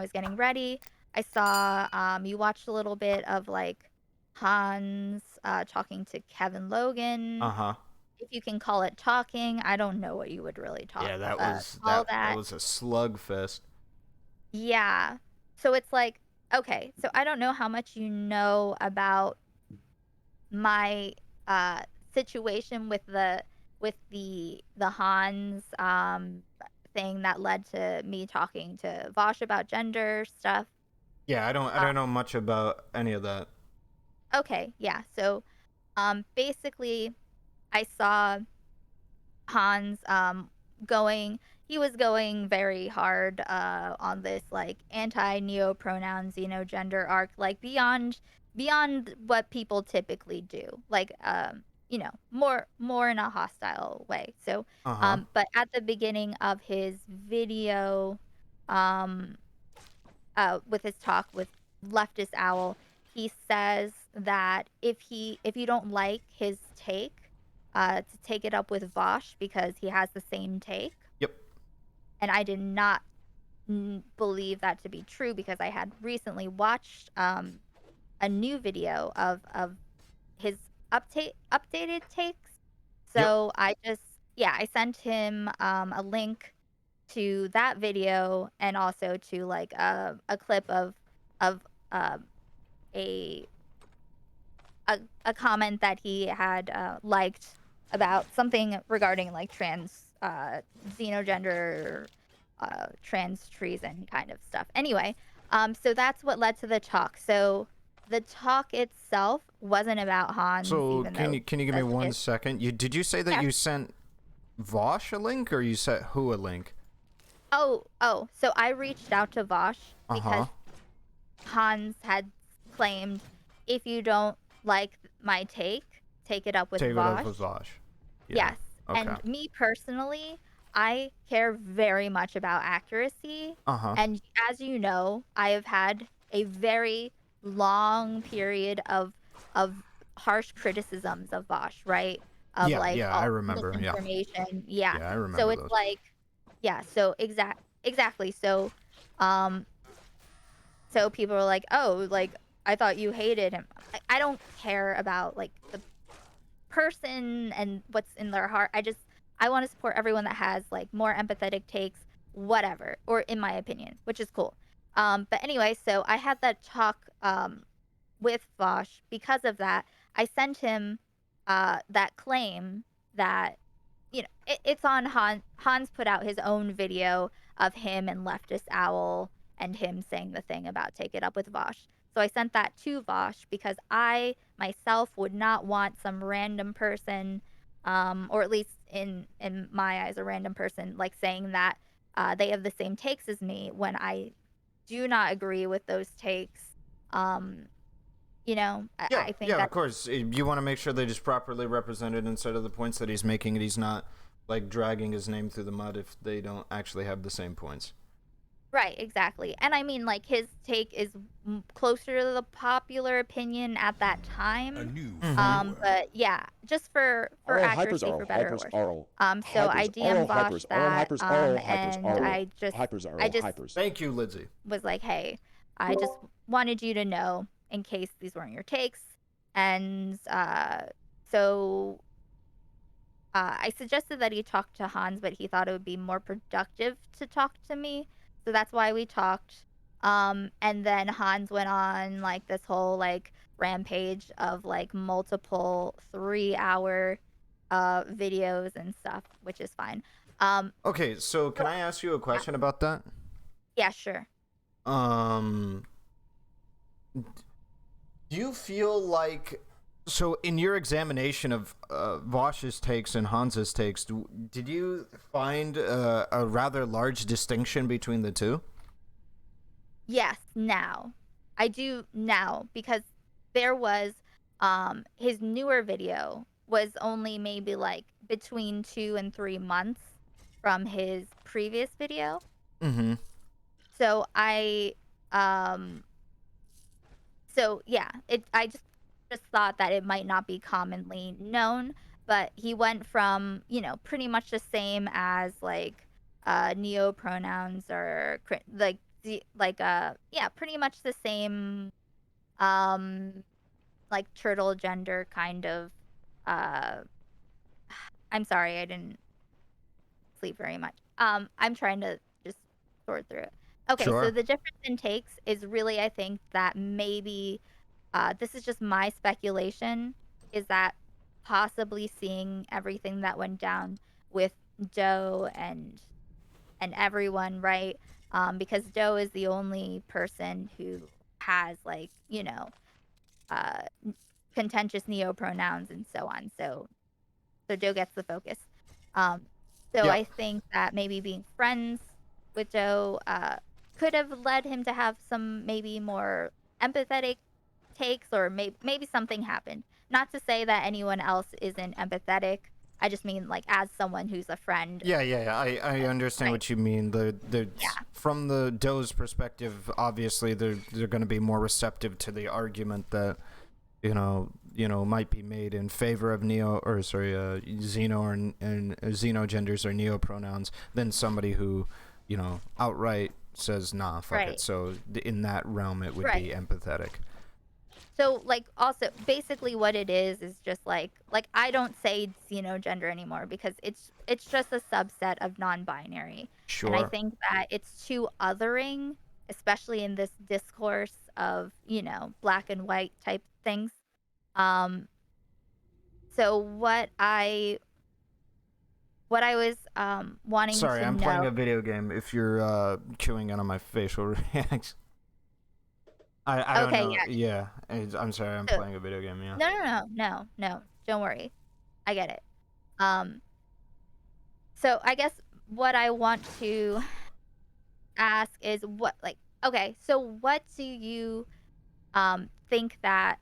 I was getting ready, I saw you watched a little bit of like Hans talking to Kevin Logan. Uh-huh. If you can call it talking, I don't know what you would really Yeah, that was call that that. was a slugfest. Yeah. So it's like, okay, so I don't know how much you know about my uh situation with the Hans thing that led to me talking to Vaush about gender stuff. Yeah, I Uh, don't know much about any of that. okay, yeah. So basically I saw Hans going he was going very hard on this like anti neo pronoun xenogender arc, like beyond what people typically do, like more in a hostile way. So Uh-huh. but at the beginning of his video, um with his talk with leftist owl, he says that if you don't like his take, to take it up with Vosh because he has the same take. Yep. And I did not believe that to be true because I had recently watched a new video of his updated takes. Yep. So I just yeah, I sent him a link to that video and also to like a clip of uh, a, a comment that he had liked about something regarding like trans xenogender, trans treason kind of stuff. Anyway, so that's what led to the talk. So the talk itself wasn't about Hans, So even though can you give me that's one his. second? Did you say that Yeah. you sent Vosh a link or you sent who a link? Oh. So I reached out to Vosh because Uh-huh. Hans had claimed, if you don't like my take, take it up with Take it up with Vosh. Vosh. Yeah. Yes. Okay. And me personally, I care very much about accuracy. Uh-huh. And as you know, I have had a very long period of harsh criticisms of Vosh, right? Of Yeah, like yeah, I all remember. Yeah. misinformation. Yeah. Yeah, I So remember it's those. like, yeah, so exactly. Um so people are like, "Oh, like I thought you hated him." I don't care about like the person and what's in their heart. I want to support everyone that has like more empathetic takes, whatever, or in my opinion, which is cool. But anyway, so I had that talk with Vosh because of that. I sent him that claim that it's on Hans put out his own video of him and leftist owl and him saying the thing about take it up with Vosh. So I sent that to Vosh because I myself would not want some random person, or at least in my eyes, a random person like saying that they have the same takes as me when I do not agree with those takes. Um, Yeah, I think yeah, of that. course. You want to make sure that he's properly represented instead of the points that he's making, and he's not like dragging his name through the mud if they don't actually have the same points. Right, exactly. And I mean, like, his take is closer to the popular opinion at that A time. new Mm-hmm. follower. But yeah, just for RL hypers, accuracy, RL for better or hypers, worse. RL So I hypers, DM RL Vosh hypers, RL that, hypers, RL hypers, and RL hypers, I RL just hypers. Thank you, Lindsay. was like, hey, I just wanted you to know in case these weren't your takes. And so I suggested that he talk to Hans, but he thought it would be more productive to talk to me. So that's why we talked. And then Hans went on like this whole like rampage of like multiple 3-hour videos and stuff, which is fine. Okay, so So, can I ask you a yeah, question about that? yeah, sure. Um, do you feel like so in your examination of Vosh's takes and Hans's takes, did you find a rather large distinction between the two? Yes, now. I do now because there was his newer video was only maybe like between 2 and 3 months from his previous video. Mm-hmm. So um yeah, I just thought that it might not be commonly known, but he went from, pretty much the same as like neo pronouns or like yeah, pretty much the same, um, like turtle gender kind of. Uh, I'm sorry, I didn't sleep very much. I'm trying to just sort through it. Okay, so Sure. the difference in takes is really, I think that maybe, this is just my speculation, is that possibly seeing everything that went down with Joe and everyone, right? Because Joe is the only person who has like, uh, contentious neo pronouns and so on. So Joe gets the focus. Um, so Yep. I think that maybe being friends with Joe could have led him to have some maybe more empathetic takes, or maybe something happened. Not to say that anyone else isn't empathetic. I just mean like as someone who's a friend, Yeah. I understand right? what you mean. The Yeah, from the Doe's perspective, obviously they're going to be more receptive to the argument that might be made in favor of Xeno and Xenogenders or neopronouns than somebody who, outright says nah, fuck it. right, So in that realm, it would be right. empathetic. So, like, also, basically what it is just like I don't say xenogender anymore because it's just a subset of non-binary. And I Sure. think that it's too othering, especially in this discourse of, black and white type things. Um, so what I was wanting Sorry, to I'm playing know. a video game. If you're chewing in on my facial reacts, I don't Okay, know. yeah. Yeah, I'm sorry. I'm So, playing a video game. Yeah. no. Don't worry. I get it. Um, so I guess what I want to ask is okay, so what do you think that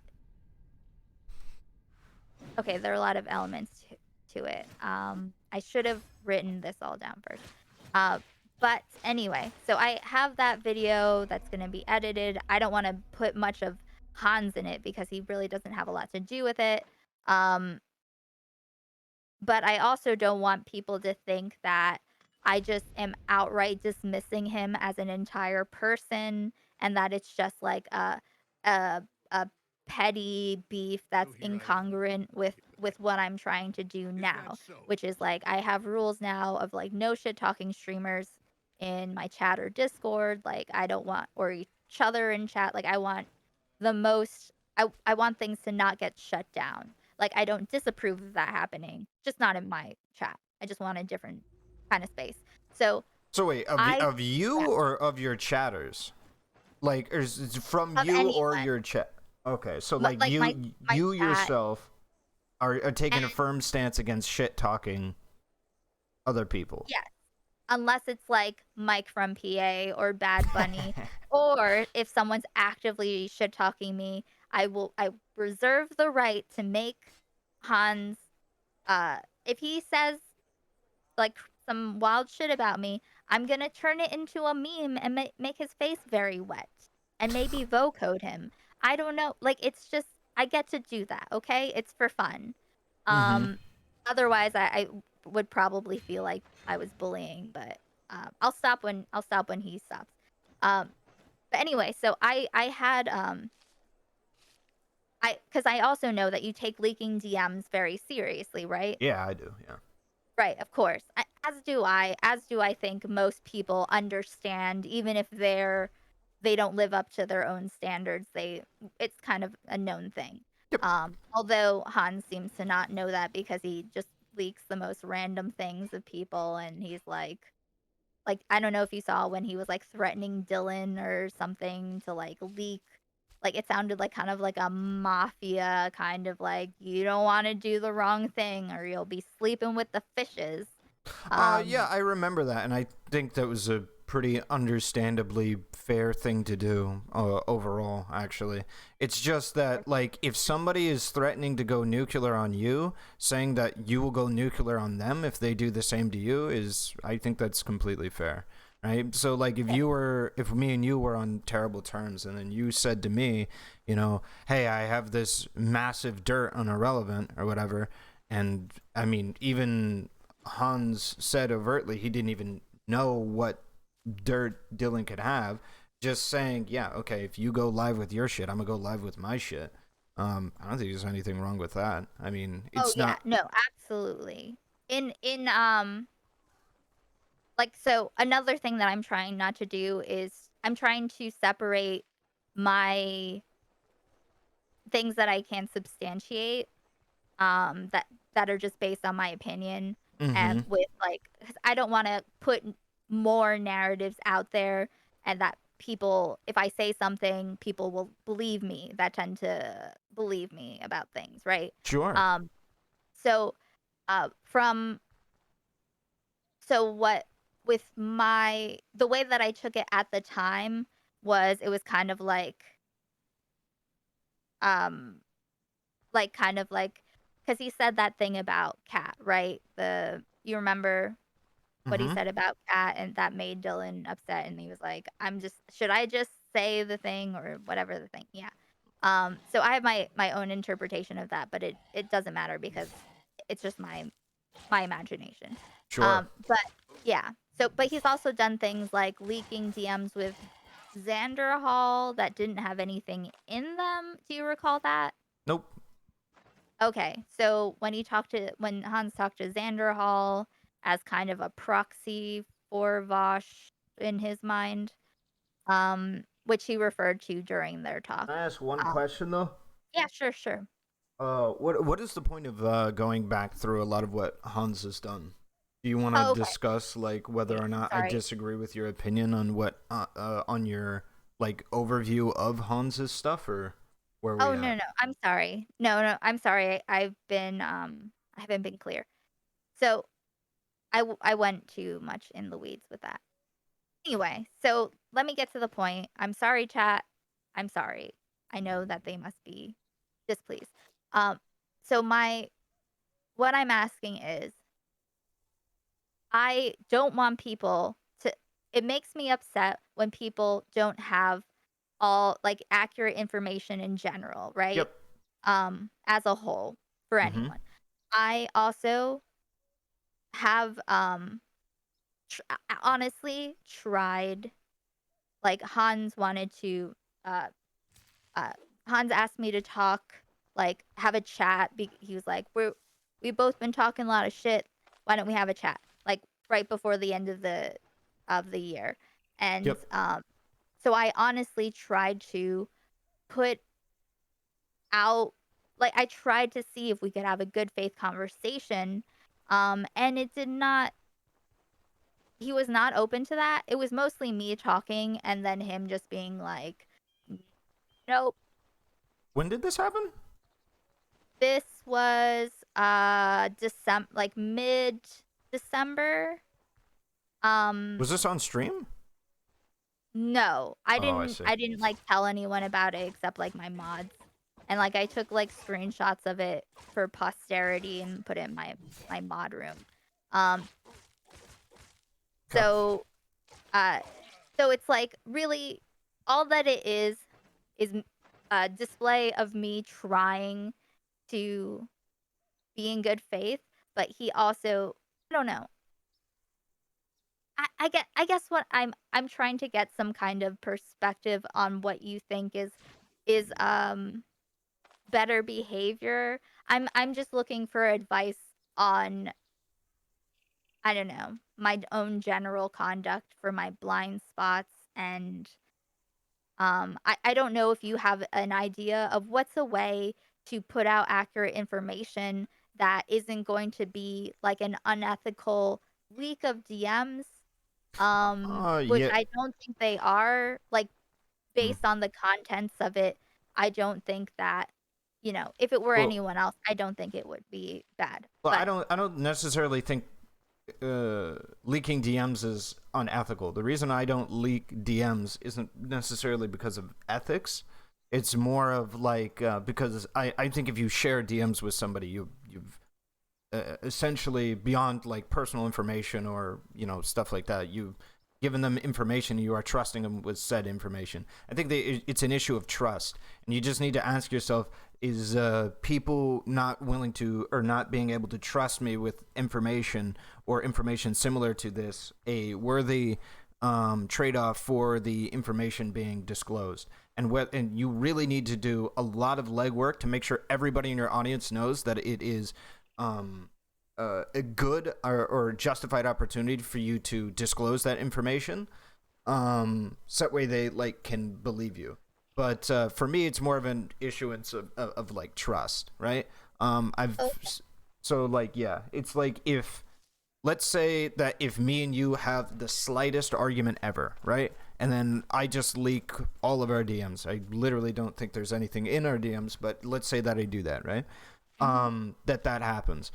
okay, there are a lot of elements to it. I should have written this all down first. Uh but anyway, so I have that video that's going to be edited. I don't want to put much of Hans in it because he really doesn't have a lot to do with it. Um But I also don't want people to think that I just am outright dismissing him as an entire person, and that it's just like a a petty beef that's incongruent with what I'm trying to do now, which is like I have rules now of like no shit talking streamers in my chat or Discord. Like I don't want, or each other in chat. Like I want the most I want things to not get shut down. Like, I don't disapprove of that happening, just not in my chat. I just want a different kind of space. So So wait, I of you yeah, or of your chatters? Like, is it from of you or anyone, your chat? Okay, so like like my you chat, yourself are taking a and firm stance against shit talking other people. yes, unless it's like Mike from PA or Bad Bunny, or if someone's actively shit talking me, I reserve the right to make Hans if he says like some wild shit about me, I'm gonna turn it into a meme and make his face very wet and maybe vocode him. I don't know. Like it's just I get to do that. Okay, it's for fun. Mm-hmm. Um, Otherwise, I would probably feel like I was bullying, but I'll stop when he stops. Um, but anyway, so I had I because I also know that you take leaking DMs very seriously, right? Yeah, I do. Yeah. Right, of course. As do I. As do I think most people understand, even if they don't live up to their own standards. It's kind of a known thing. Yep. Although Hans seems to not know that because he just leaks the most random things of people, and he's like I don't know if you saw when he was like threatening Dylan or something to like leak. Like it sounded like kind of like a mafia kind of like you don't want to do the wrong thing or you'll be sleeping with the fishes. Yeah, Um I remember that, and I think that was a pretty understandably fair thing to do overall, actually. It's just that, like, if somebody is threatening to go nuclear on you, saying that you will go nuclear on them if they do the same to you I think that's completely fair. Right? So, like, if me and you were on terrible terms, and then you said to me, hey, I have this massive dirt on Irrelevant or whatever, and I mean, even Hans said overtly he didn't even know what dirt Dylan could have. Just saying, yeah, okay, if you go live with your shit, I'm gonna go live with my shit. I don't think there's anything wrong with that. I mean, Oh it's yeah, not. no, absolutely. In like, so another thing that I'm trying not to do is I'm trying to separate my things that I can substantiate, that are just based on my opinion, Mm-hmm. and with, like, 'cause I don't wanna put more narratives out there, and that people, if I say something, people will believe me, that tend to believe me about things, right? Sure. Um, so, from so what with my the way that I took it at the time was it was kind of um kind of like, because he said that thing about Cat, right? You remember what he Mm-hmm. said about Cat, and that made Dylan upset, and he was like, should I just say the thing or whatever the thing?" Yeah. So I have my own interpretation of that, but it doesn't matter because it's just my imagination. Sure. But yeah. But he's also done things like leaking DMs with Xander Hall that didn't have anything in them. Do you recall that? Nope. Okay. So when Hans talked to Xander Hall as kind of a proxy for Vaush in his mind, which he referred to during their talk. Can I ask one Um, question though? yeah, sure, sure. What is the point of going back through a lot of what Hans has done? Do you want to Oh, okay. discuss like whether Wait, or not I sorry. disagree with your opinion on what on your like overview of Hans's stuff, or where are Oh, we no, at? no, I'm sorry. No, no, I'm sorry. I haven't been clear. So I went too much in the weeds with that. Anyway, so let me get to the point. I'm sorry, chat. I'm sorry. I know that they must be displeased. Um, so what I'm asking is, I don't want people to. It makes me upset when people don't have all like accurate information in general, right? Yep. As a whole for Mm-hmm. anyone. I also have honestly tried, like Hans wanted to uh uh Hans asked me to talk, like have a chat. He was like, we've both been talking a lot of shit. Why don't we have a chat? Like right before the end of the year. And Yep. so I honestly tried to put out, like, I tried to see if we could have a good faith conversation. And it did not he was not open to that. It was mostly me talking and then him just being like, "Nope." When did this happen? This was December, like mid December. Was Um this on stream? no, Oh, I see. I didn't like tell anyone about it except like my mods. And like I took like screenshots of it for posterity and put it in my mod room. Um Okay. so uh so it's like really all that it is a display of me trying to be in good faith, but he also, I don't know. I guess what I'm trying to get some kind of perspective on what you think is better behavior. I'm just looking for advice on, I don't know, my own general conduct for my blind spots. And I don't know if you have an idea of what's a way to put out accurate information that isn't going to be like an unethical leak of DMs, which Yeah. I don't think they are. Like Mm. based on the contents of it, I don't think that, if it were Well, anyone else, I don't think it would be bad. well, But I don't necessarily think leaking DMs is unethical. The reason I don't leak DMs isn't necessarily because of ethics. It's more of like because I think if you share DMs with somebody, you've essentially beyond like personal information or stuff like that. You've given them information. You are trusting them with said information. I think it's an issue of trust, and you just need to ask yourself: is people not willing to or not being able to trust me with information or information similar to this a worthy trade-off for the information being disclosed. And you really need to do a lot of legwork to make sure everybody in your audience knows that it is a good or justified opportunity for you to disclose that information. So that way they like can believe you. But for me, it's more of an issuance of like trust, right? I've Oh, so like yeah, it's like if let's say that if me and you have the slightest argument ever, right? And then I just leak all of our DMs. I literally don't think there's anything in our DMs, but let's say that I do that, right? mhm. That happens.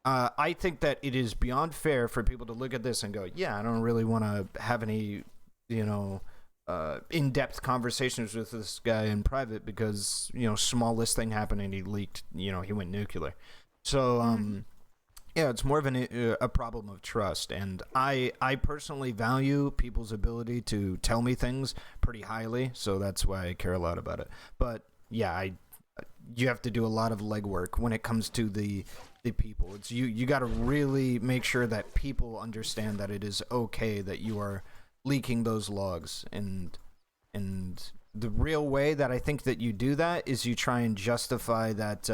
I think that it is beyond fair for people to look at this and go, yeah, I don't really want to have any, you know, in-depth conversations with this guy in private because, you know, smallest thing happened and he leaked, you know, he went nuclear. So, Mhm. yeah, it's more of a problem of trust, and I personally value people's ability to tell me things pretty highly, so that's why I care a lot about it. But yeah, I you have to do a lot of legwork when it comes to the people. It's you got to really make sure that people understand that it is okay that you are leaking those logs, and the real way that I think that you do that is you try and justify that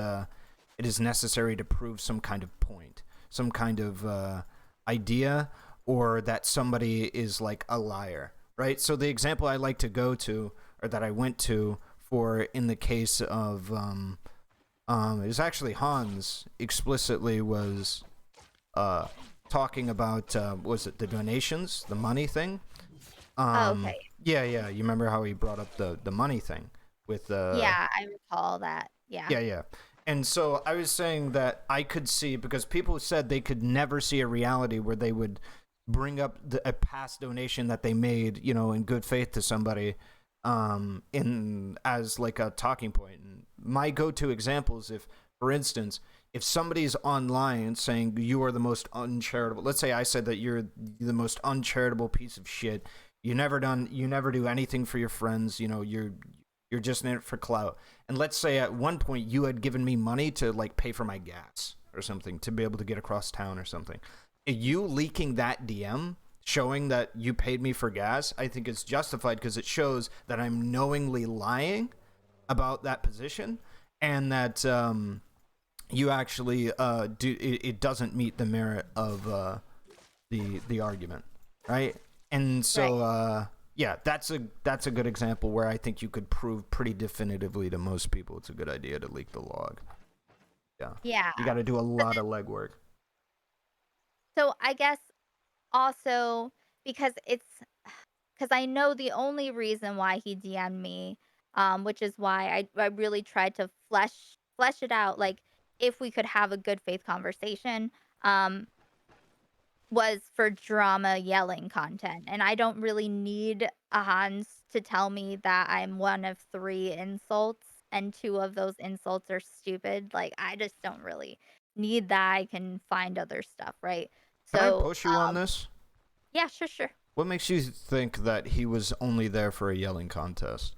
it is necessary to prove some kind of point, some kind of idea, or that somebody is like a liar, right? So the example I like to go to, or that I went to for in the case of it was actually Hans explicitly was uh, talking about was it the donations, the money thing? Oh, okay. Yeah. You remember how he brought up the money thing with Yeah, I recall that. Yeah. yeah. And so I was saying that I could see because people said they could never see a reality where they would bring up a past donation that they made, you know, in good faith to somebody, in as like a talking point. And my go-to example is if, for instance, if somebody's online saying you are the most uncharitable, let's say I said that you're the most uncharitable piece of shit. You never do anything for your friends. You know, you're just in it for clout. And let's say at one point you had given me money to like pay for my gas or something to be able to get across town or something. You leaking that DM showing that you paid me for gas, I think it's justified because it shows that I'm knowingly lying about that position and that you actually do it doesn't meet the merit of the argument, right? And Right. so yeah, that's a good example where I think you could prove pretty definitively to most people it's a good idea to leak the log. Yeah, Yeah. you got to do a But lot then, of legwork. so I guess also because I know the only reason why he DM'd me, which is why I really tried to flesh it out, like if we could have a good faith conversation, um, was for drama yelling content. And I don't really need a Hans to tell me that I'm one of three insults and two of those insults are stupid. Like I just don't really need that. I can find other stuff, right? Can I So, push you on this? yeah, sure, sure. What makes you think that he was only there for a yelling contest?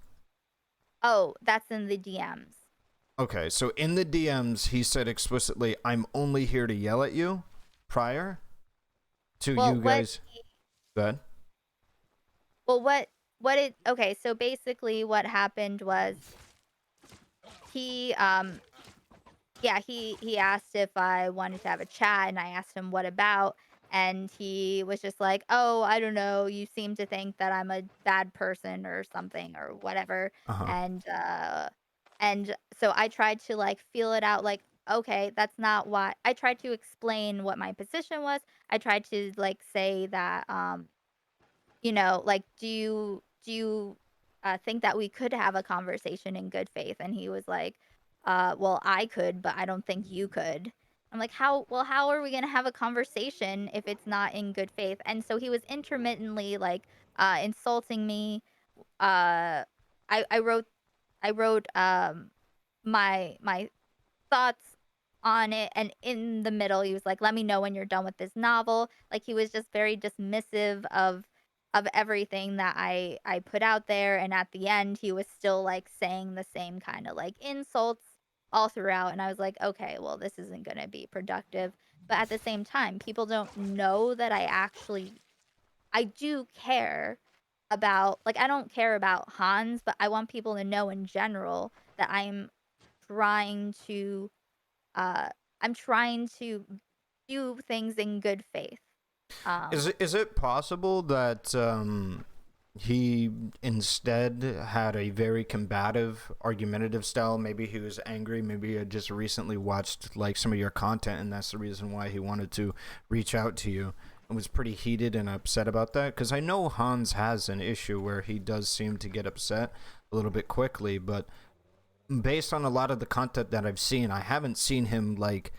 Oh, that's in the DMs. Okay, so in the DMs, he said explicitly, "I'm only here to yell at you." Prior to Well, you what guys, good. well what it okay, so basically what happened was he yeah, he asked if I wanted to have a chat and I asked him what about and he was just like, "Oh, I don't know, you seem to think that I'm a bad person or something or whatever." Uh huh. And so I tried to like feel it out like, "Okay, that's not why." I tried to explain what my position was. I tried to like say that like, do you think that we could have a conversation in good faith?" And he was like, well, I could, but I don't think you could. I'm like, how are we going to have a conversation if it's not in good faith? And so he was intermittently like insulting me. Uh, I wrote my thoughts on it, and in the middle he was like, "Let me know when you're done with this novel." Like he was just very dismissive of everything that I put out there, and at the end he was still like saying the same kind of like insults all throughout, and I was like, "Okay, well this isn't going to be productive." But at the same time, people don't know that I actually I do care about, like, I don't care about Hans, but I want people to know in general that trying to uh I'm trying to do things in good faith. Is it possible that he instead had a very combative, argumentative style? Maybe he was angry. Maybe he had just recently watched like some of your content, and that's the reason why he wanted to reach out to you and was pretty heated and upset about that. Because I know Hans has an issue where he does seem to get upset a little bit quickly, but based on a lot of the content that I've seen, I haven't seen him like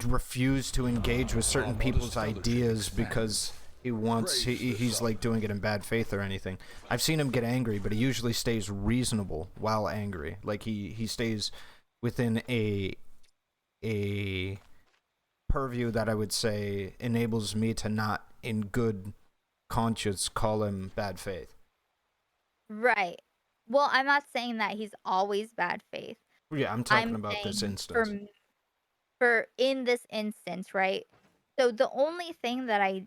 refuse to engage with certain people's ideas because he's like doing it in bad faith or anything. I've seen him get angry, but he usually stays reasonable while angry. Like he stays within a purview that I would say enables me to not in good conscience call him bad faith. Right. Well, I'm not saying that he's always bad faith. Yeah, I'm talking I'm about this saying instance. for in this instance, right? So the only thing that I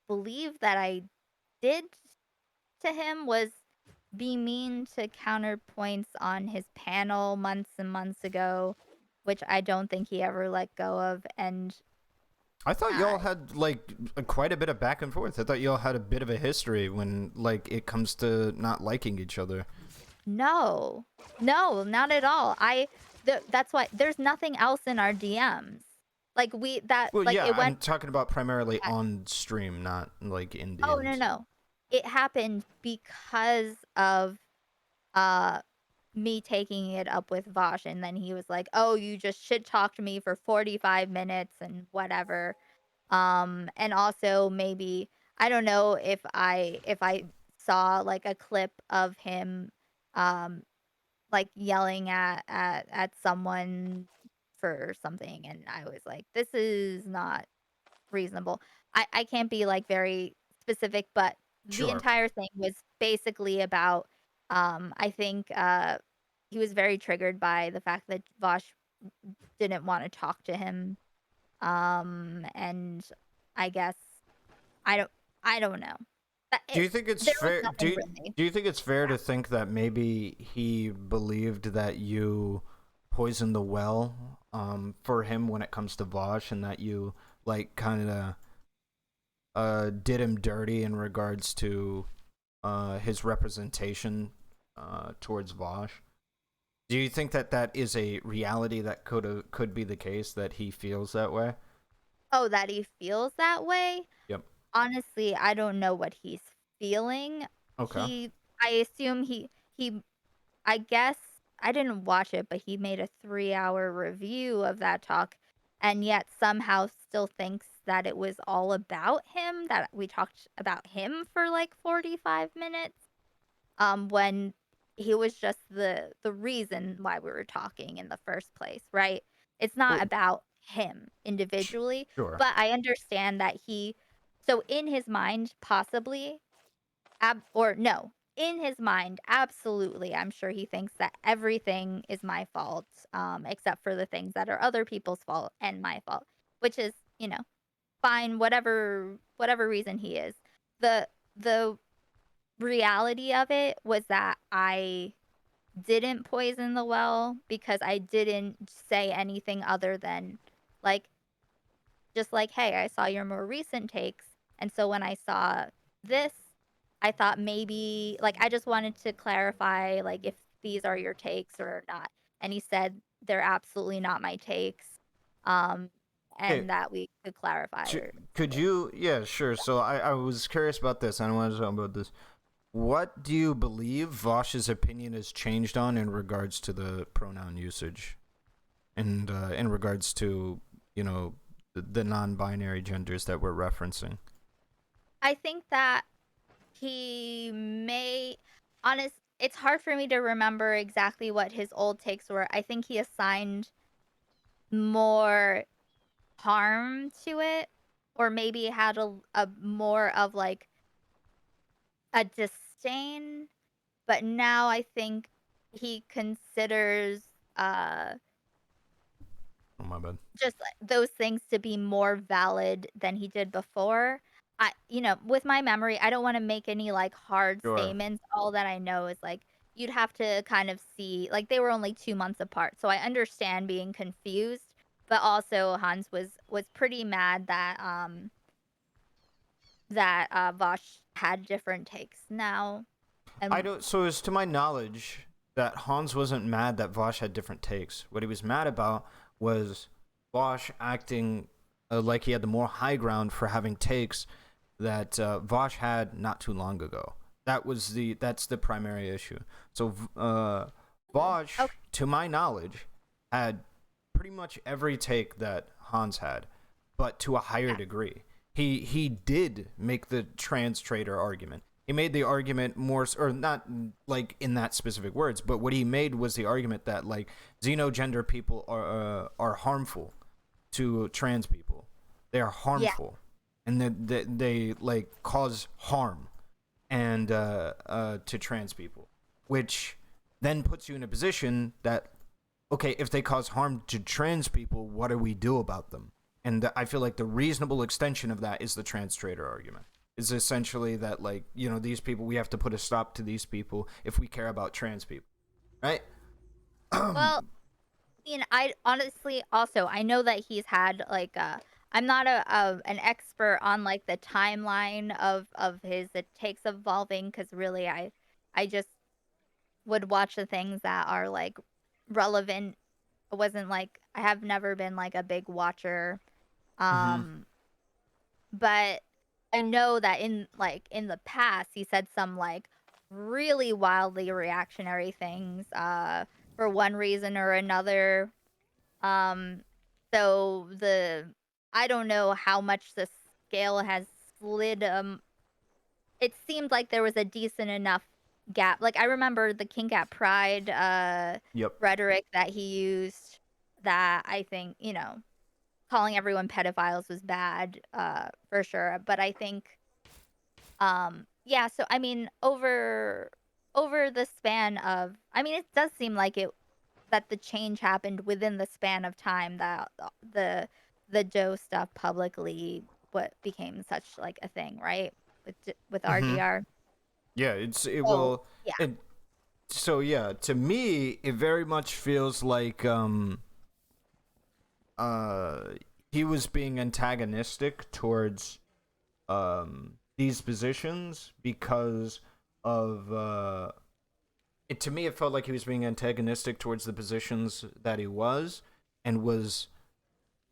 believe that I did to him was be mean to counterpoints on his panel months and months ago, which I don't think he ever let go of. And I thought uh, y'all had like quite a bit of back and forth. I thought y'all had a bit of a history when like it comes to not liking each other. no, no, not at all. That's why there's nothing else in our DMs. Like Well, like yeah, it I'm went. talking about primarily on stream, not like in Oh, no, DMs. no. It happened because of, uh, me taking it up with Vaush, and then he was like, "Oh, you just shit talked me for 45 minutes and whatever." And also maybe I don't know if I saw, like, a clip of him, um, like, yelling at someone for something, and I was like, "This is not reasonable." I can't be, like, very specific, but the Sure. entire thing was basically about, I think, he was very triggered by the fact that Vosh didn't wanna talk to him, and I guess I don't I don't know. Do you think it's There was fair? nothing really. Do you think it's fair to think that maybe he believed that you poisoned the well for him when it comes to Vosh, and that you like kind of did him dirty in regards to his representation towards Vosh? Do you think that that is a reality that could be the case that he feels that way? Oh, that he feels that way? Yep. Honestly, I don't know what he's feeling. Okay. He I assume he I guess I didn't watch it, but he made a 3-hour review of that talk, and yet somehow still thinks that it was all about him, that we talked about him for, like, 45 minutes, when he was just the reason why we were talking in the first place, right? It's not Well, about him individually, sure. but I understand that so in his mind, possibly, or no, in his mind, absolutely, I'm sure he thinks that everything is my fault, except for the things that are other people's fault and my fault, which is, fine, whatever reason he is. The reality of it was that I didn't poison the well because I didn't say anything other than, like, just like, "Hey, I saw your more recent takes, and so when I saw this, I thought maybe," like, I just wanted to clarify, like, if these are your takes or not, and he said, "They're absolutely not my takes," um, Okay. and that we could clarify or Could something. you? Yeah, sure. So I was curious about this. I wanted to talk about this. What do you believe Vosh's opinion has changed on in regards to the pronoun usage, and in regards to the non-binary genders that we're referencing? I think that he may honest it's hard for me to remember exactly what his old takes were. I think he assigned more harm to it, or maybe had a more of, like, a disdain, but now I think he considers, uh, Oh my bad. just, like, those things to be more valid than he did before. with my memory, I don't want to make any like hard Sure. statements. All that I know is like you'd have to kind of see like they were only 2 months apart, so I understand being confused. But also, Hans was pretty mad that Vaush had different takes now, I and don't. So, as to my knowledge, that Hans wasn't mad that Vosh had different takes. What he was mad about was Vosh acting like he had the more high ground for having takes that Vosh had not too long ago. That's the primary issue. So, Vosh, okay, to my knowledge, had pretty much every take that Hans had, but to a higher yeah, degree. He did make the trans trader argument. He made the argument more, or not like in that specific words, but what he made was the argument that like xenogender people are harmful to trans people. They are yeah, harmful, and they like cause harm and to trans people, which then puts you in a position that okay, if they cause harm to trans people, what do we do about them? And I feel like the reasonable extension of that is the trans trader argument. Is essentially that like these people, we have to put a stop to these people if we care about trans people, right? well, I honestly also I know that he's had like I'm not an expert on like the timeline of his it takes evolving because really I just would watch the things that are like relevant. It wasn't like I have never been like a big watcher. Mm-hmm. Um but I know that in the past he said some like really wildly reactionary things for one reason or another. Um, so I don't know how much the scale has slid. It seemed like there was a decent enough gap. Like I remember the King at Pride Yep. rhetoric that he used that I think, calling everyone pedophiles was bad, for sure. But I think yeah, so I mean over the span of I mean it does seem like it that the change happened within the span of time that the the Joe stuff publicly what became such like a thing, right? With Mm-hmm. RGR. Yeah, it So will. yeah, It so yeah, to me it very much feels like uh he was being antagonistic towards these positions because of it. To me it felt like he was being antagonistic towards the positions that he was, and was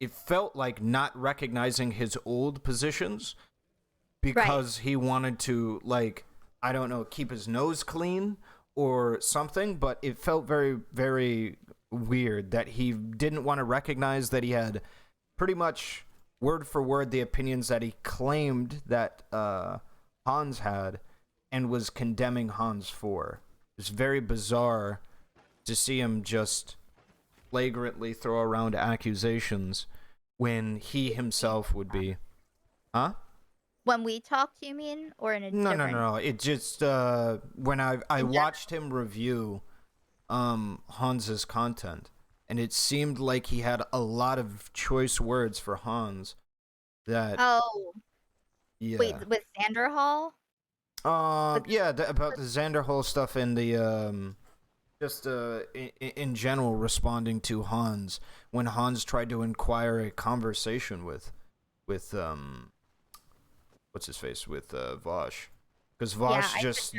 it felt like not recognizing his old positions right. because he wanted to, like, I don't know, keep his nose clean or something. But it felt very very weird that he didn't want to recognize that he had pretty much word for word the opinions that he claimed that Hans had, and was condemning Hans for. It's very bizarre to see him just flagrantly throw around accusations when he himself would be. Huh? When we talked, you mean, or in a No, no, different no. It just when I in general? watched him review Hans's content, and it seemed like he had a lot of choice words for Hans that Oh, wait, yeah. with Sanderhall? With Yeah, about the Xanderhole stuff and the just in general responding to Hans when Hans tried to inquire a conversation with what's his face, with Vaush, because yeah, Vaush just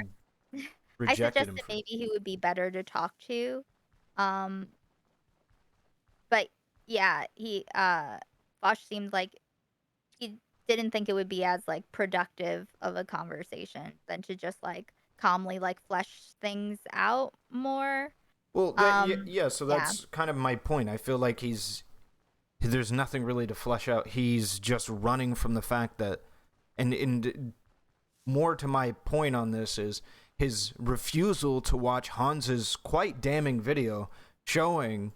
I rejected him suggested for. maybe he would be better to talk to. Um, but yeah, Bosch seemed like he didn't think it would be as like productive of a conversation than to just like calmly like flesh things out more. Well, Um, yeah. So yeah, that's kind of my point. I feel like there's nothing really to flesh out. He's just running from the fact that, and more to my point on this is his refusal to watch Hans's quite damning video showing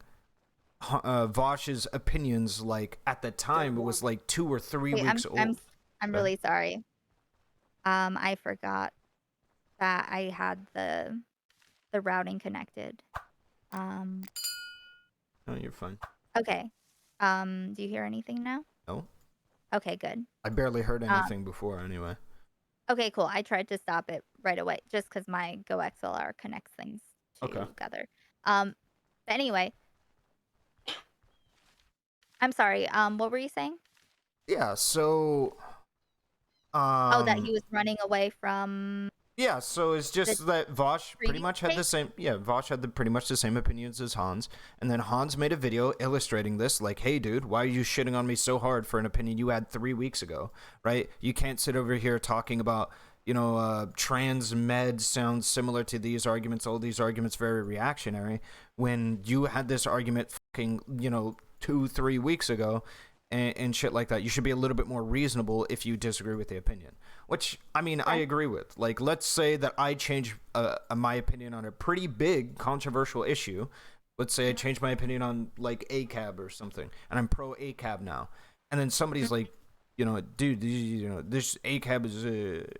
Vosh's opinions. Like at the time, it was like 2 or 3 wait, weeks old. I'm Okay? really sorry. I forgot that I had the routing connected. Um, No, you're fine. okay. Do you hear anything now? No. Okay, good. I barely heard Um, anything before anyway. okay, cool. I tried to stop it right away just because my Go XLR connects things Okay. together. But anyway, I'm sorry. What were you saying? Yeah, so Oh, that he um was running away from yeah, so it's the just that Vaush pretty previous much had the case? same. Yeah, Vaush had pretty much the same opinions as Hans, and then Hans made a video illustrating this. Like, hey, dude, why are you shitting on me so hard for an opinion you had 3 weeks ago? Right? You can't sit over here talking about trans meds sounds similar to these arguments. All these arguments very reactionary. When you had this argument, fucking 2-3 weeks ago, and shit like that. You should be a little bit more reasonable if you disagree with the opinion. Which, I mean, I Okay. agree with. Like, let's say that I change my opinion on a pretty big controversial issue. Let's say I change my opinion on, like, ACAB or something, and I'm pro ACAB now. And then somebody's like, dude, this ACAB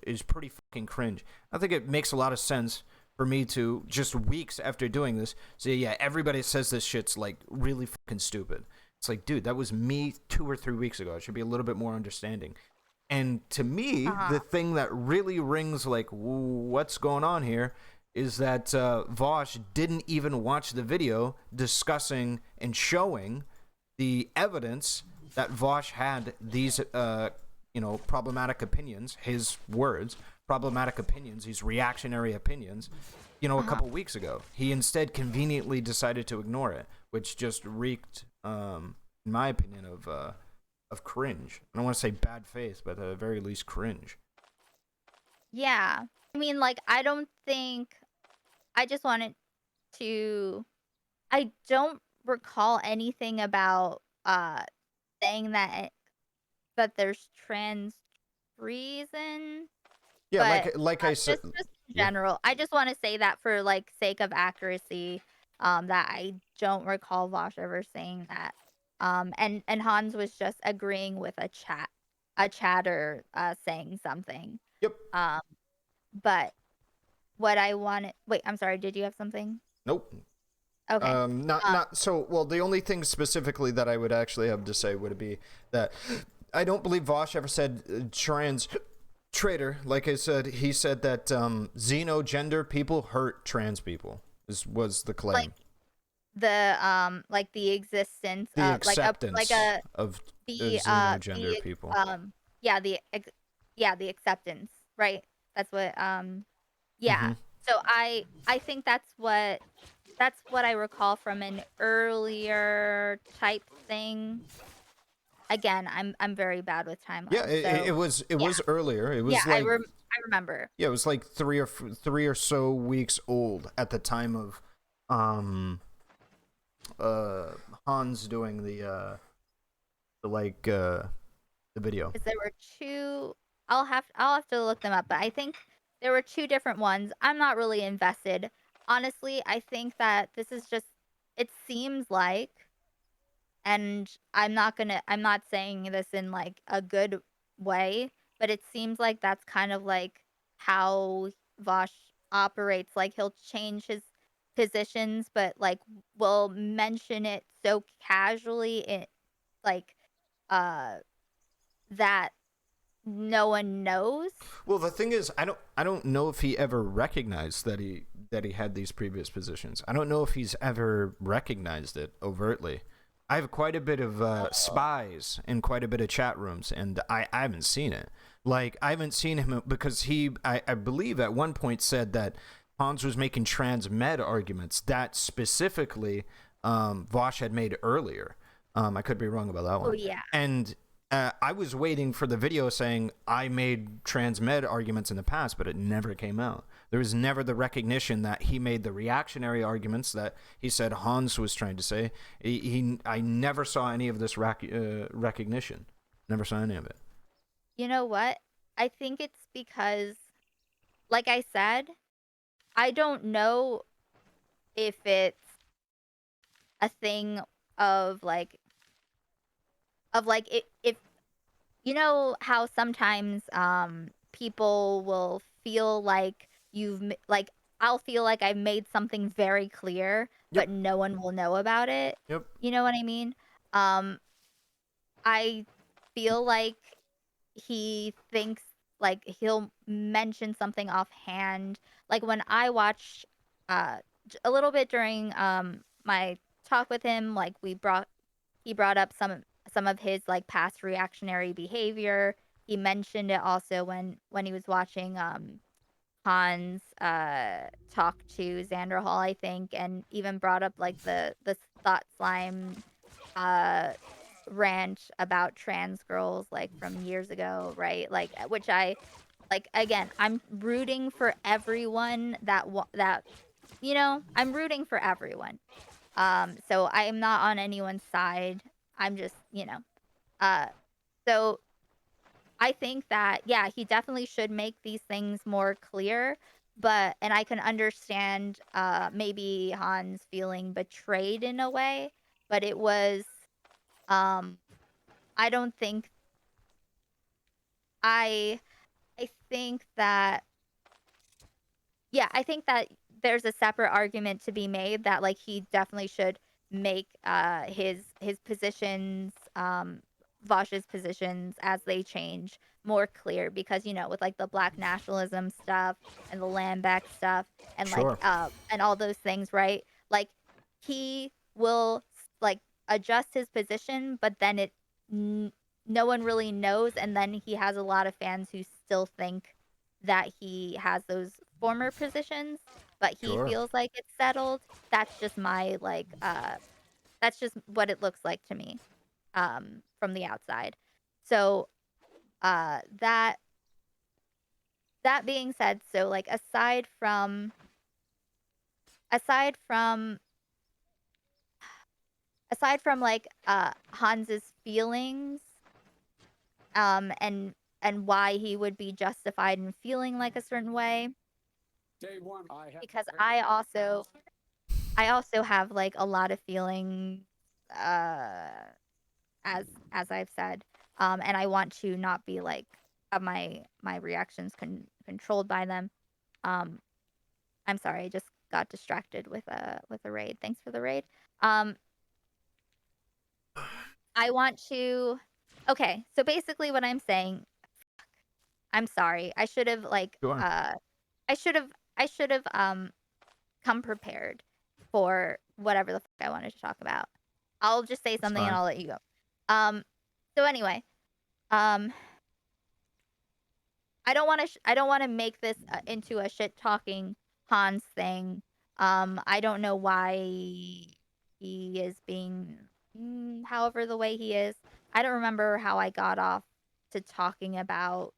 is pretty fucking cringe. I think it makes a lot of sense for me to, just weeks after doing this, say, yeah, everybody says this shit's, like, really fucking stupid. It's like, dude, that was me 2 or 3 weeks ago. I should be a little bit more understanding. And to me, Uh-huh. the thing that really rings like, what's going on here is that Vaush didn't even watch the video discussing and showing the evidence that Vaush had these, problematic opinions, his words, problematic opinions, these reactionary opinions, a Uh-huh. couple weeks ago. He instead conveniently decided to ignore it, which just reeked, in my opinion, of cringe. I don't want to say bad faith, but at the very least, cringe. Yeah. I mean, like, I don't think I just wanted to I don't recall anything about saying that there's trans reason, Yeah, but like I said, just in yeah. general, I just want to say that for like sake of accuracy, that I don't recall Vosh ever saying that. And Hans was just agreeing with a chatter saying something. Yep. Um, but what I wanted, wait, I'm sorry, did you have something? Nope. Okay. Um, Not so. Well, the only thing specifically that I would actually have to say would be that I don't believe Vaush ever said trans traitor. Like I said, he said that xenogender people hurt trans people. Was the like claim. like the existence The like acceptance a of the xenogender people. yeah yeah, the acceptance, right? That's what yeah. Mm-hmm. So I think that's what I recall from an earlier type thing. Again, I'm very bad with Yeah, timelines. it So was yeah. earlier. It Yeah, was like I remember. yeah, it was like 3 or so weeks old at the time of um Hans doing the video. 'Cause there were two. I'll have to look them up, but I think there were two different ones. I'm not really invested. Honestly, I think that this is just it seems like, and I'm not saying this in like a good way, but it seems like that's kind of like how Vosh operates. Like he'll change his positions, but like will mention it so casually like uh that no one knows. Well, the thing is, I don't know if he ever recognized that he had these previous positions. I don't know if he's ever recognized it overtly. I have quite a bit of spies in quite a bit of chat rooms, and I haven't seen it. Like, I haven't seen him because I believe at one point said that Hans was making trans med arguments that specifically Vosh had made earlier. I could be wrong about that Oh one. yeah. And I was waiting for the video saying I made trans med arguments in the past, but it never came out. There was never the recognition that he made the reactionary arguments that he said Hans was trying to say. I never saw any of this recognition. Never saw any of it. You know what? I think it's because, like I said, I don't know if it's a thing of like if you know how sometimes people will feel like like I'll feel like I've made something very clear, Yep. but no one will know about it. Yep. You know what I mean? Um I feel like he thinks like he'll mention something offhand. Like when I watched a little bit during my talk with him, like he brought up some of his like past reactionary behavior. He mentioned it also when he was watching Hans talk to Xander Hall, I think, and even brought up like the thought slime uh rant about trans girls like from years ago, right? Like which I like again, I'm rooting for everyone that I'm rooting for everyone. So I am not on anyone's side. I'm just, uh so I think that yeah, he definitely should make these things more clear, and I can understand maybe Hans feeling betrayed in a way, but it was um I don't think I I think that yeah, I think that there's a separate argument to be made that like he definitely should make his positions Vosh's positions as they change more clear because with like the black nationalism stuff and the land back stuff and like Sure. and all those things, right? Like he will like adjust his position, but then n- no one really knows, and then he has a lot of fans who still think that he has those former positions, but he Sure. feels like it's settled. That's just my like that's just what it looks like to me from the outside. So that being said, so like aside from like Hans's feelings and why he would be justified in feeling like a certain way because I also have like a lot of feelings uh as I've said. And I want to not be like have my reactions controlled by them. Um I'm sorry, I just got distracted with a raid. Thanks for the raid. Um I want to Okay, so basically what I'm saying, I'm sorry. I should have like Sure. I should have come prepared for whatever the fuck I wanted to talk about. I'll just say That's something and fine. I'll let you go. Um, so anyway, um, I don't want to make this into a shit talking Hans thing. I don't know why he is being, however the way he is. I don't remember how I got off to talking about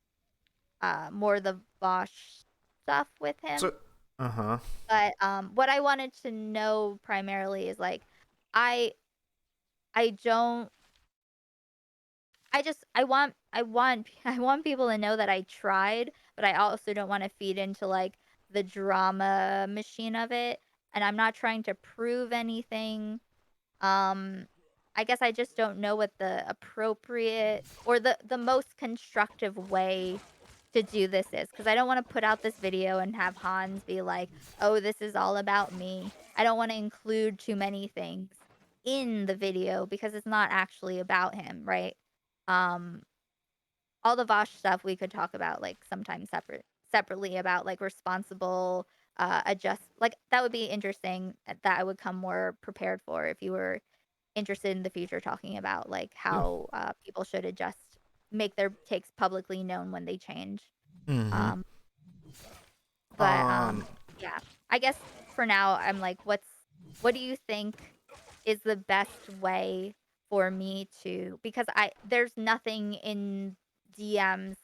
more the Vaush stuff with him. So, uh-huh. But what I wanted to know primarily is like I I don't I want I want people to know that I tried, but I also don't want to feed into like the drama machine of it. And I'm not trying to prove anything. Um I guess I just don't know what the appropriate or the most constructive way to do this is because I don't want to put out this video and have Hans be like, "Oh, this is all about me." I don't want to include too many things in the video because it's not actually about him, right? Um all the Vosh stuff we could talk about like sometime separately about like responsible adjust like that would be interesting that I would come more prepared for if you were interested in the future talking about like Yeah. how people should adjust make their takes publicly known when they change. Mm-hmm. Um but Um, yeah, I guess for now I'm like what do you think is the best way for me to because I there's nothing in DMs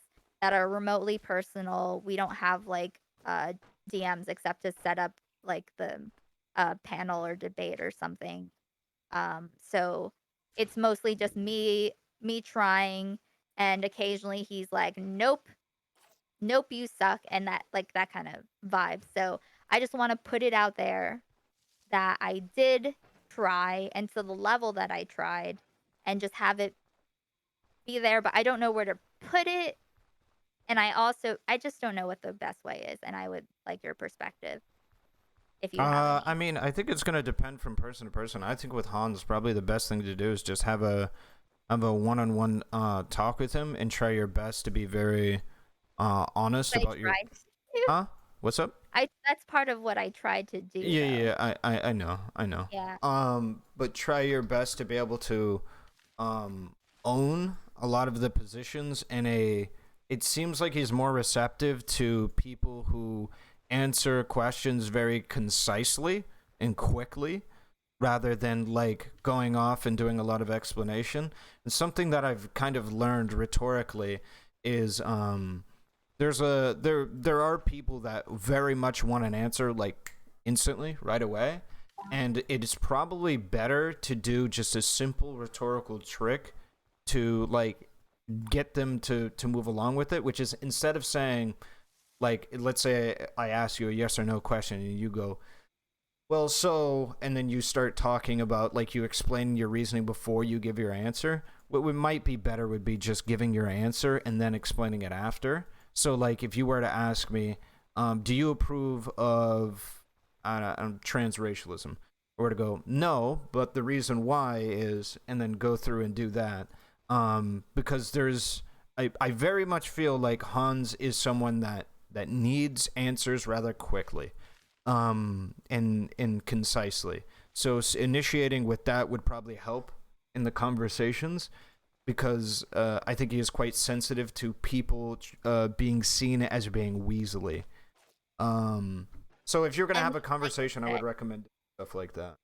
that are remotely personal. We don't have like DMs except to set up like the panel or debate or something. So it's mostly just me trying and occasionally he's like, "Nope, nope, you suck," and that like that kind of vibe. So I just want to put it out there that I did try and to the level that I tried and just have it be there, but I don't know where to put it. And I just don't know what the best way is. And I would like your perspective if you have I any. mean, I think it's gonna depend from person to person. I think with Hans, probably the best thing to do is just have a have a one-on-one talk with him and try your best to be very honest I about your. tried to. Huh? What's up? I That's part of what I tried to do Yeah, though. yeah, I know, I know. Yeah. But try your best to be able to own a lot of the positions in a. It seems like he's more receptive to people who answer questions very concisely and quickly rather than like going off and doing a lot of explanation. And something that I've kind of learned rhetorically is there are people that very much want an answer like instantly right away, and it is probably better to do just a simple rhetorical trick to like get them to move along with it, which is instead of saying like, let's say I ask you a yes or no question and you go, well, so, and then you start talking about like you explain your reasoning before you give your answer. What would might be better would be just giving your answer and then explaining it after. So, like, if you were to ask me, do you approve of transracialism? Or to go, no, but the reason why is, and then go through and do that. Because I very much feel like Hans is someone that needs answers rather quickly and concisely. So initiating with that would probably help in the conversations because I think he is quite sensitive to people being seen as being weaselly. So if you're gonna have And a like conversation, I I would said, recommend stuff like that.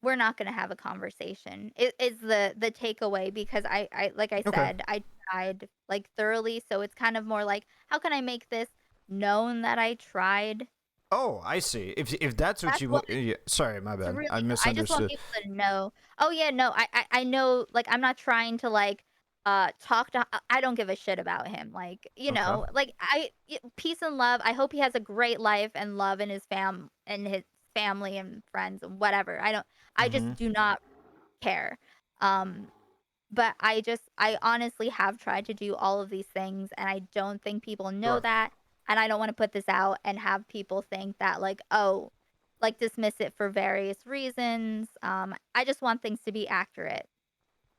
we're not gonna have a conversation. It is the takeaway because I like I Okay. said, I tried like thoroughly, so it's kind of more like, how can I make this known that I tried? Oh, I see. If that's what That's you what want, yeah, sorry, my it's bad. I really I just want misunderstood. people to know. Oh yeah, no, I know, like, I'm not trying to, like, talk to I don't give a shit about him, like, Okay. like, peace and love, I hope he has a great life and love in his family and friends and whatever, I just Mm-hmm. do not care. Um, but I honestly have tried to do all of these things, and I don't think people know Sure. that, and I don't wanna put this out and have people think that, like, "Oh," like, dismiss it for various reasons. I just want things to be accurate.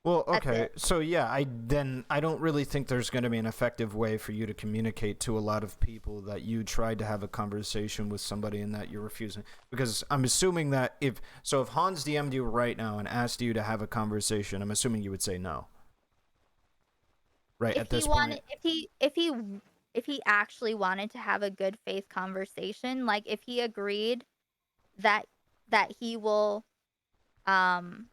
Well, That's okay. it. So yeah, I don't really think there's going to be an effective way for you to communicate to a lot of people that you tried to have a conversation with somebody and that you're refusing. Because I'm assuming that if Hans DM'd you right now and asked you to have a conversation, I'm assuming you would say no. Right If at he this point. wanted if he actually wanted to have a good faith conversation, like, if he agreed that that he will, um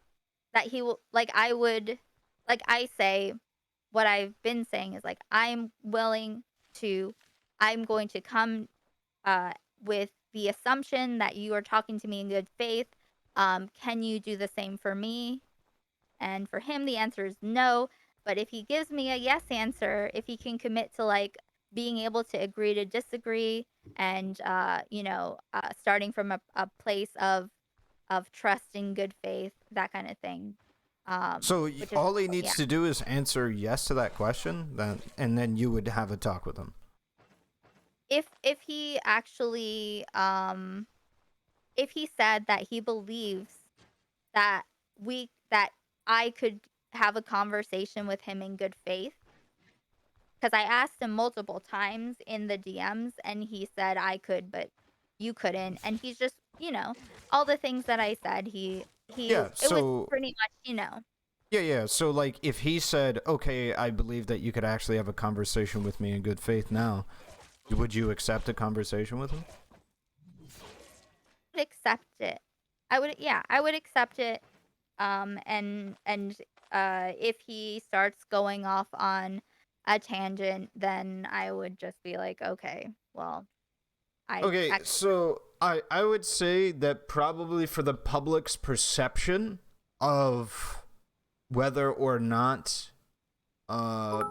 like, I would like I say, what I've been saying is, like, I'm going to come, uh, with the assumption that you are talking to me in good faith. Can you do the same for me? And for him, the answer is no. But if he gives me a yes answer, if he can commit to, like, being able to agree to disagree and, starting from a place of trust and good faith, that kind of thing. So Which is all he yeah. needs to do is answer yes to that question, and then you would have a talk with him. If he actually if he said that he believes that that I could have a conversation with him in good faith, because I asked him multiple times in the DMs and he said I could, but you couldn't. And he's just, all the things that I said, Yeah. it was So pretty much, yeah. So like, if he said, "Okay, I believe that you could actually have a conversation with me in good faith now," would you accept a conversation with him? accept it. I would accept it. And if he starts going off on a tangent, then I would just be like, okay, well, I Okay, actually, so I would say that probably for the public's perception of whether or not uh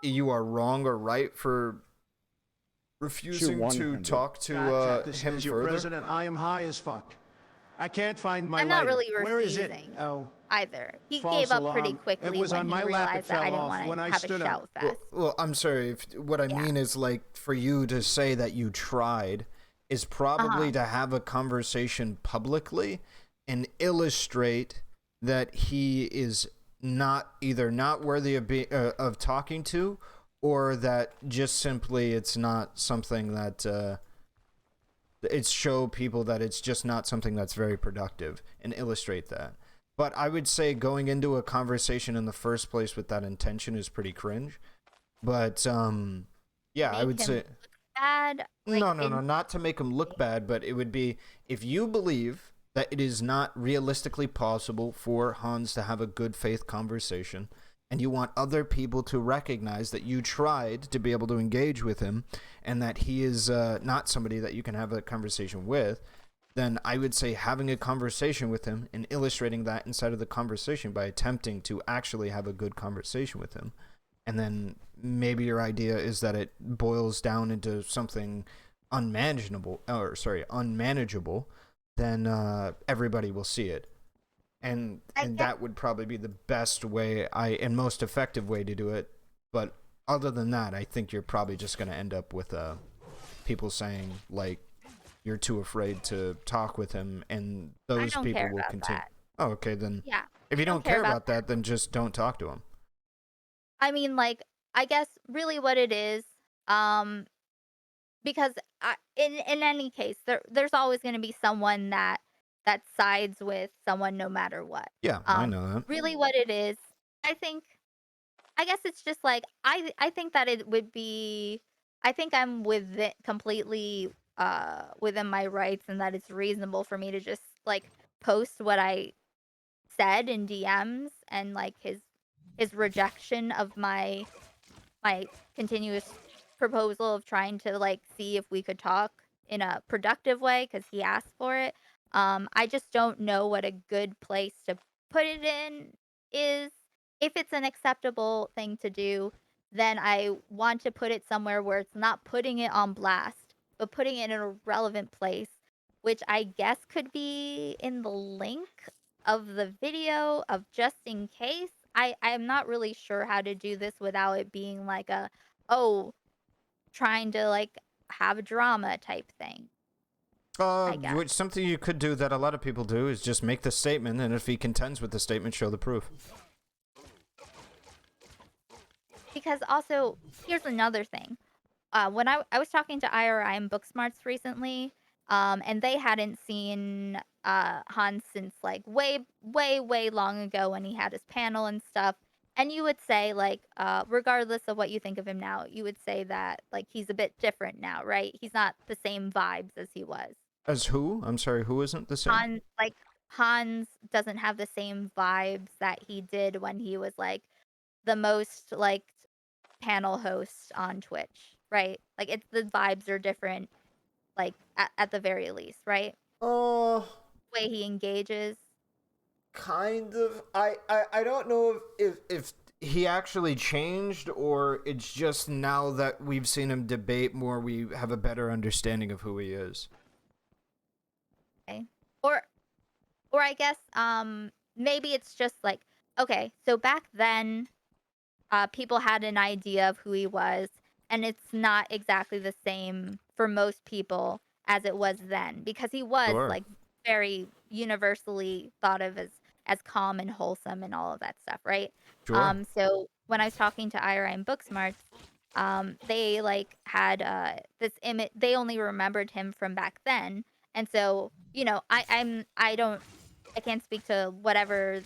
you are wrong or right for Shoot refusing to 100. talk to Check this him is your further. president. I am high as fuck. I can't find my I'm not lighter. really Where is it? refusing Oh, either. He gave false up pretty alarm. It quickly was when on he my lap. It realized that I fell didn't off want when to I have a stood up. shout Well, fest. I'm sorry. What I Yeah. mean is like for you to say that you tried is Uh-huh. probably to have a conversation publicly and illustrate that he is not worthy of talking to, or that just simply it's not something that it's show people that it's just not something that's very productive and illustrate that. But I would say going into a conversation in the first place with that intention is pretty cringe. But yeah, I Make would him say look bad. Like no, not to make him look bad, but it would be if you believe that it is not realistically possible for Hanz to have a good faith conversation, and you want other people to recognize that you tried to be able to engage with him, and that he is not somebody that you can have a conversation with, then I would say having a conversation with him and illustrating that inside of the conversation by attempting to actually have a good conversation with him. And then maybe your idea is that it boils down into something unmanageable, then everybody will see it. And that would probably be the best way and most effective way to do it. But other than that, I think you're probably just going to end up with people saying, like, you're too afraid to talk with him, and those people will continue. That. Oh, okay, then. Yeah. If you don't care about that, then just don't talk to him. I mean, like, I guess really what it is, because in any case, there's always going to be someone that sides with someone no matter what. Yeah, I know that. Really, what it is, I guess it's just like I think that it would be. I think I'm completely within my rights, and that it's reasonable for me to just like post what I said in DMs, and like his rejection of my continuous proposal of trying to like see if we could talk in a productive way because he asked for it. I just don't know what a good place to put it in is. If it's an acceptable thing to do, then I want to put it somewhere where it's not putting it on blast, but putting it in a relevant place, which I guess could be in the link of the video of just in case. I'm not really sure how to do this without it being like trying to like have a drama type thing. I guess. Which something you could do that a lot of people do is just make the statement, and if he contends with the statement, show the proof. Because also, here's another thing. When I was talking to IRI and Booksmarts recently, and they hadn't seen Hans since like way long ago when he had his panel and stuff. And you would say like, regardless of what you think of him now, you would say that like he's a bit different now, right? He's not the same vibes as he was. As who? I'm sorry, who isn't the same? Hans doesn't have the same vibes that he did when he was like the most liked panel host on Twitch, right? Like it's the vibes are different, like at the very least, right? Oh, The way he engages. kind of. I don't know if he actually changed, or it's just now that we've seen him debate more, we have a better understanding of who he is. Okay. Or I guess maybe it's just like, okay, so back then people had an idea of who he was, and it's not exactly the same for most people as it was then, because he was Sure. like very universally thought of as calm and wholesome and all of that stuff, right? Sure. So when I was talking to Ira and Booksmarts, they like had this image. They only remembered him from back then, and so I can't speak to whatever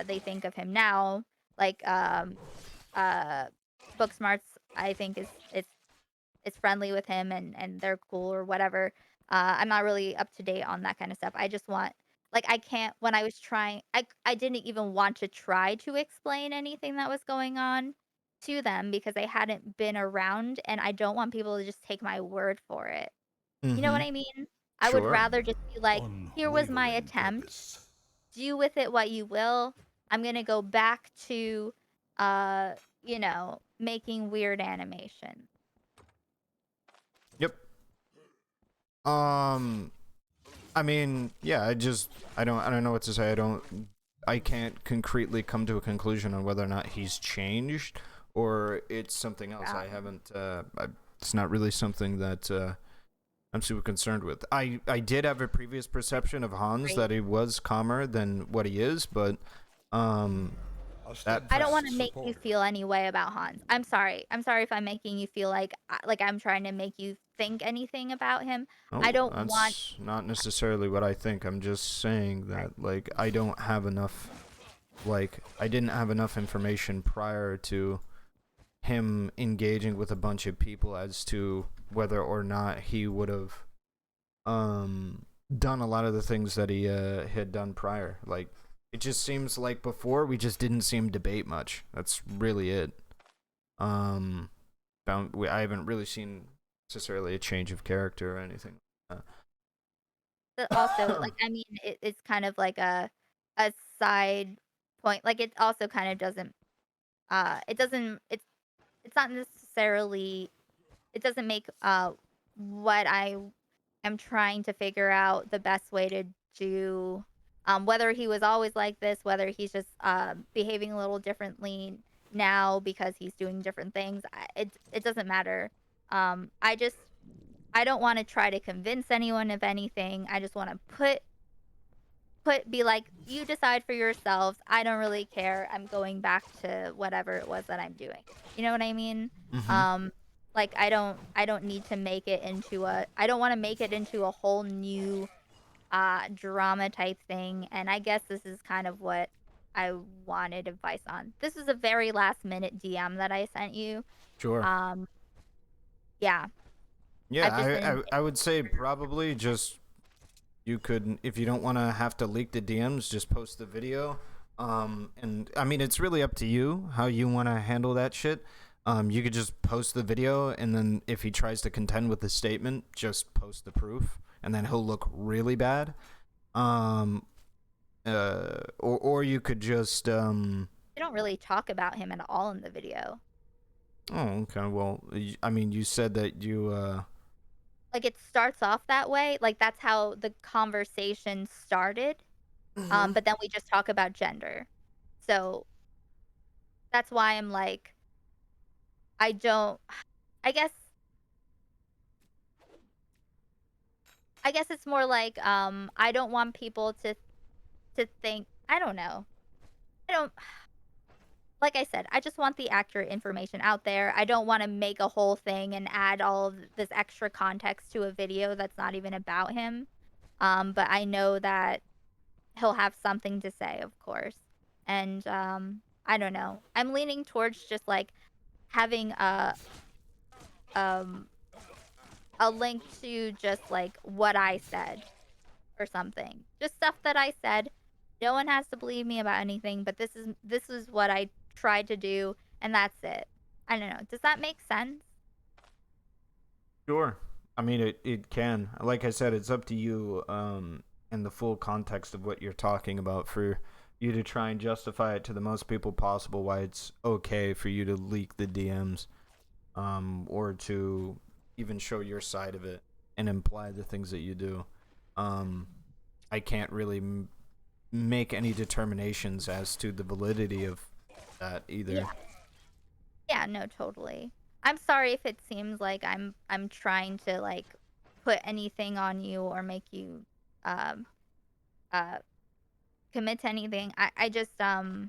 they think of him now. Like Booksmarts, I think is friendly with him, and they're cool or whatever. I'm not really up to date on that kind of stuff. I just want like I can't when I was trying I didn't even want to try to explain anything that was going on to them because they hadn't been around, and I don't want people to just take my word for it. You know what I mean? I would Sure. rather just be like, here was my attempt. Do with it what you will. I'm gonna go back to making weird animation. Yep. I mean, yeah, I don't know what to say. I can't concretely come to a conclusion on whether or not he's changed or it's something else. I haven't it's not really something that I'm super concerned with. I did have a previous perception of Hans that he was calmer than what he is, but I don't want to make you feel any way about Hans. I'm sorry. I'm sorry if I'm making you feel like I'm trying to make you think anything about him. I Oh, don't want. that's not necessarily what I think. I'm just saying that, like, I don't have enough, like, I didn't have enough information prior to him engaging with a bunch of people as to whether or not he would have done a lot of the things that he had done prior. Like, it just seems like before we just didn't see him debate much. That's really it. I haven't really seen necessarily a change of character or anything like that. But also, like, I mean, it's kind of like a side point. Like, it also kind of doesn't. It doesn't. It's not necessarily. It doesn't make what I am trying to figure out the best way to do. Whether he was always like this, whether he's just behaving a little differently now because he's doing different things. It doesn't matter. I don't want to try to convince anyone of anything. I just want to be like, you decide for yourselves. I don't really care. I'm going back to whatever it was that I'm doing. You know what I mean? Mm-hmm. Like, I don't need to make it into I don't want to make it into a whole new drama type thing. And I guess this is kind of what I wanted advice on. This is a very last minute DM that I sent you. Sure. Um yeah. Yeah, I've just been I would say probably just you could, if you don't want to have to leak the DMs, just post the video. And I mean, it's really up to you how you want to handle that shit. You could just post the video, and then if he tries to contend with the statement, just post the proof, and then he'll look really bad. Or you could just I don't really talk about him at all in the video. Oh, okay. Well, I mean, you said that you Like, it starts off that way. Like, that's how the conversation started. But then we just talk about gender. So that's why I'm like, I don't. I guess. I guess it's more like I don't want people to think. I don't know. I don't. Like I said, I just want the accurate information out there. I don't want to make a whole thing and add all of this extra context to a video that's not even about him. But I know that he'll have something to say, of course. And I don't know. I'm leaning towards just like having um a link to just like what I said or something. Just stuff that I said. No one has to believe me about anything, but this is what I tried to do, and that's it. I don't know. Does that make sense? Sure. I mean, it can. Like I said, it's up to you, and the full context of what you're talking about for you to try and justify it to the most people possible why it's okay for you to leak the DMs, or to even show your side of it and imply the things that you do. I can't really make any determinations as to the validity of that either. Yeah. Yeah, no, totally. I'm sorry if it seems like I'm trying to like put anything on you or make you um uh commit to anything. I just Oh,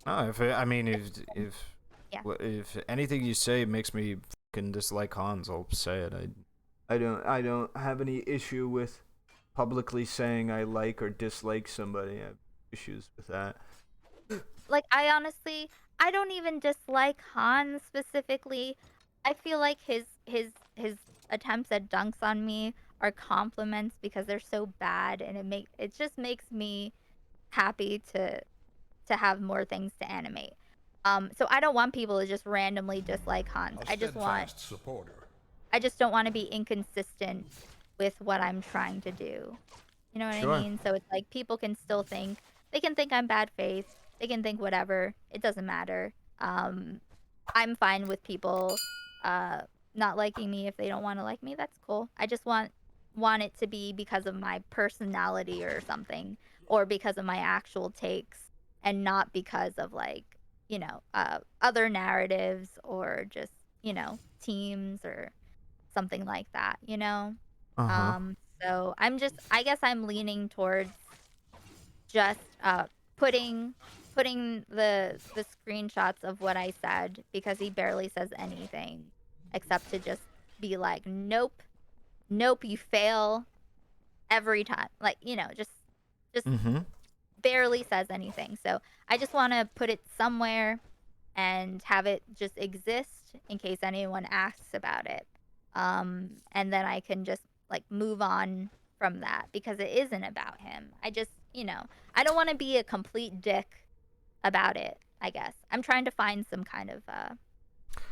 I mean, yeah. if anything you say makes me fucking dislike Hans, I'll say it. I don't have any issue with publicly saying I like or dislike somebody. I have issues with that. Like, I don't even dislike Hans specifically. I feel like his attempts at dunks on me are compliments because they're so bad, and it just makes me happy to have more things to animate. So I don't want people to just randomly dislike Hans. I just don't want to be inconsistent with what I'm trying to do. You know what I Sure. mean? So it's like people can still think they can think I'm bad faith. They can think whatever. It doesn't matter. I'm fine with people not liking me if they don't want to like me. That's cool. I just want it to be because of my personality or something, or because of my actual takes, and not because of like, other narratives or just, teams or something like that, you know? Uh-huh. So I guess I'm leaning towards just putting putting the screenshots of what I said because he barely says anything except to just be like, nope, nope, you fail every time. Like, just Mm-hmm. barely says anything. So I just want to put it somewhere and have it just exist in case anyone asks about it. And then I can just like move on from that because it isn't about him. I just, I don't want to be a complete dick about it, I guess. I'm trying to find some kind of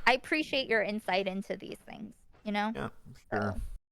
I appreciate your insight into these things, Yeah, So sure.